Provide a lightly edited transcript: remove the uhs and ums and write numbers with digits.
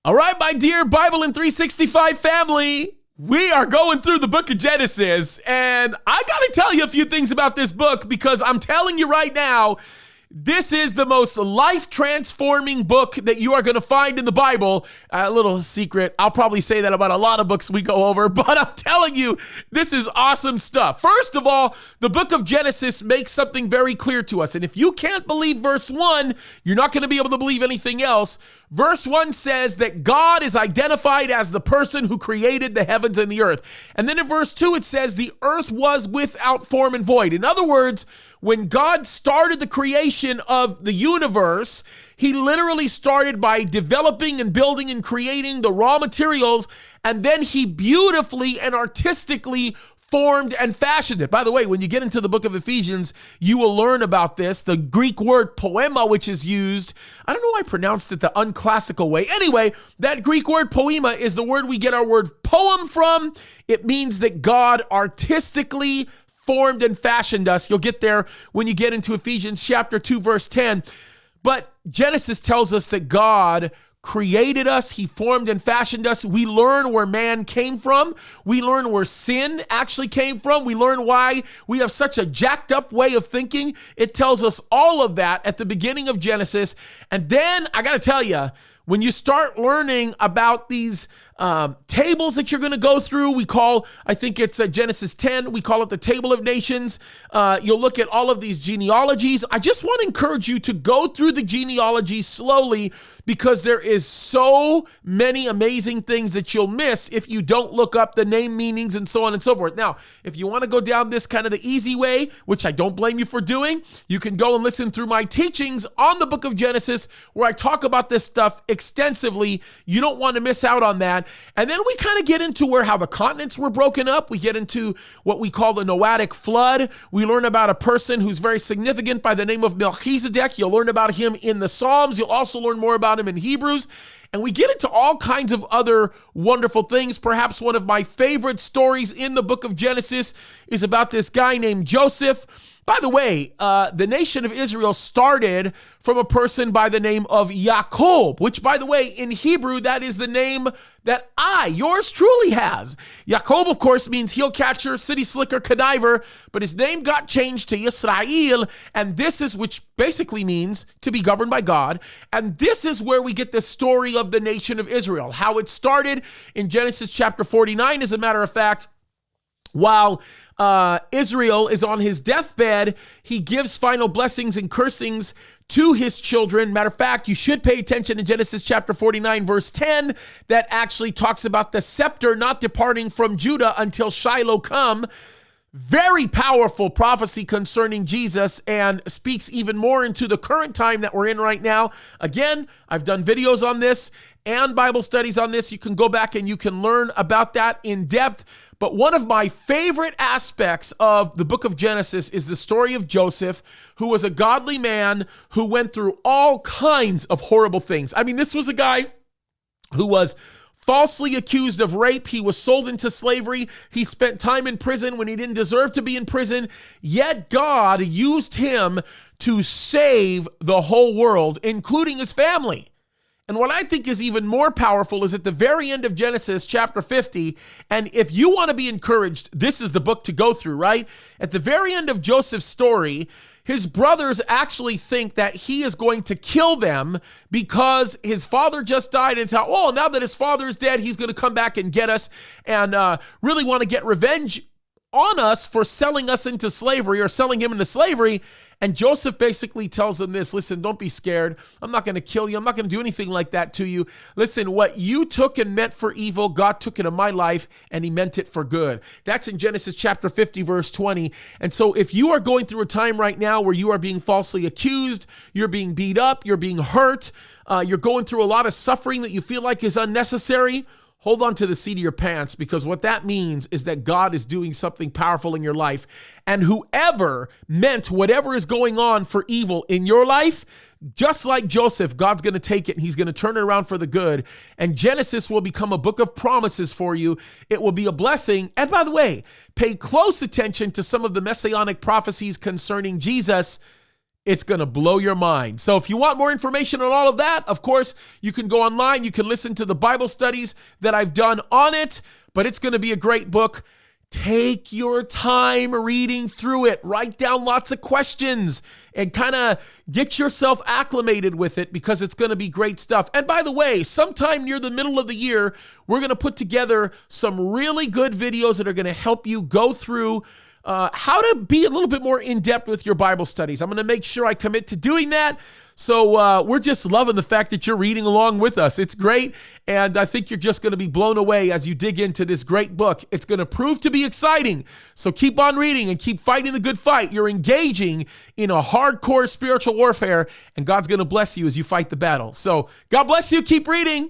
All right, my dear BIBLEin365 family, we are going through the book of Genesis, and I got to tell you a few things about this book because I'm telling you right now, this is the most life-transforming book that you are going to find in the Bible. A little secret, I'll probably say that about a lot of books we go over, but I'm telling you, this is awesome stuff. First of all, the book of Genesis makes something very clear to us, and if you can't believe verse 1, you're not going to be able to believe anything else. Verse 1 says that God is identified as the person who created the heavens and the earth. And then in verse 2, it says the earth was without form and void. In other words, when God started the creation of the universe, he literally started by developing and building and creating the raw materials, and then he beautifully and artistically formed and fashioned it. By the way, when you get into the book of Ephesians, you will learn about this. The Greek word poema, which is used, I don't know why I pronounced it the unclassical way. Anyway, that Greek word poema is the word we get our word poem from. It means that God artistically formed and fashioned us. You'll get there when you get into Ephesians chapter 2, verse 10. But Genesis tells us that God created us. He formed and fashioned us. We learn where man came from. We learn where sin actually came from. We learn why we have such a jacked up way of thinking. It tells us all of that at the beginning of Genesis. And then I got to tell you, when you start learning about these tables that you're going to go through, I think it's Genesis 10, we call it the Table of Nations. You'll look at all of these genealogies. I just want to encourage you to go through the genealogy slowly because there is so many amazing things that you'll miss if you don't look up the name meanings and so on and so forth. Now, if you want to go down this kind of the easy way, which I don't blame you for doing, you can go and listen through my teachings on the book of Genesis where I talk about this stuff extensively. You don't want to miss out on that. And then we kind of get into how the continents were broken up. We get into what we call the Noetic Flood. We learn about a person who's very significant by the name of Melchizedek. You'll learn about him in the Psalms. You'll also learn more about him in Hebrews. And we get into all kinds of other wonderful things. Perhaps one of my favorite stories in the book of Genesis is about this guy named Joseph. By the way, the nation of Israel started from a person by the name of Jacob, which, by the way, in Hebrew, that is the name that yours truly has. Jacob, of course, means heel catcher, city slicker, conniver, but his name got changed to Israel, and this is, which basically means to be governed by God, and this is where we get the story of the nation of Israel, how it started in Genesis chapter 49, as a matter of fact. While Israel is on his deathbed, he gives final blessings and cursings to his children. Matter of fact, you should pay attention to Genesis chapter 49, verse 10, that actually talks about the scepter not departing from Judah until Shiloh come. Very powerful prophecy concerning Jesus and speaks even more into the current time that we're in right now. Again, I've done videos on this and Bible studies on this. You can go back and you can learn about that in depth. But one of my favorite aspects of the book of Genesis is the story of Joseph, who was a godly man who went through all kinds of horrible things. I mean, this was a guy who was falsely accused of rape. He was sold into slavery. He spent time in prison when he didn't deserve to be in prison. Yet God used him to save the whole world, including his family. And what I think is even more powerful is at the very end of Genesis chapter 50, and if you want to be encouraged, this is the book to go through, right? At the very end of Joseph's story, his brothers actually think that he is going to kill them because his father just died and thought, oh, now that his father is dead, he's going to come back and get us and really want to get revenge on us for selling us into slavery or selling him into slavery. And Joseph basically tells them this: listen, don't be scared. I'm not going to kill you. I'm not going to do anything like that to you. Listen, what you took and meant for evil, God took into my life and he meant it for good. That's in Genesis chapter 50, verse 20. And so if you are going through a time right now where you are being falsely accused, you're being beat up, you're being hurt, you're going through a lot of suffering that you feel like is unnecessary, hold on to the seat of your pants, because what that means is that God is doing something powerful in your life. And whoever meant whatever is going on for evil in your life, just like Joseph, God's going to take it and he's going to turn it around for the good. And Genesis will become a book of promises for you. It will be a blessing. And by the way, pay close attention to some of the messianic prophecies concerning Jesus. It's going to blow your mind. So if you want more information on all of that, of course, you can go online. You can listen to the Bible studies that I've done on it, but it's going to be a great book. Take your time reading through it. Write down lots of questions and kind of get yourself acclimated with it because it's going to be great stuff. And by the way, sometime near the middle of the year, we're going to put together some really good videos that are going to help you go through how to be a little bit more in-depth with your Bible studies. I'm going to make sure I commit to doing that. So we're just loving the fact that you're reading along with us. It's great, and I think you're just going to be blown away as you dig into this great book. It's going to prove to be exciting, so keep on reading and keep fighting the good fight. You're engaging in a hardcore spiritual warfare, and God's going to bless you as you fight the battle. So God bless you. Keep reading.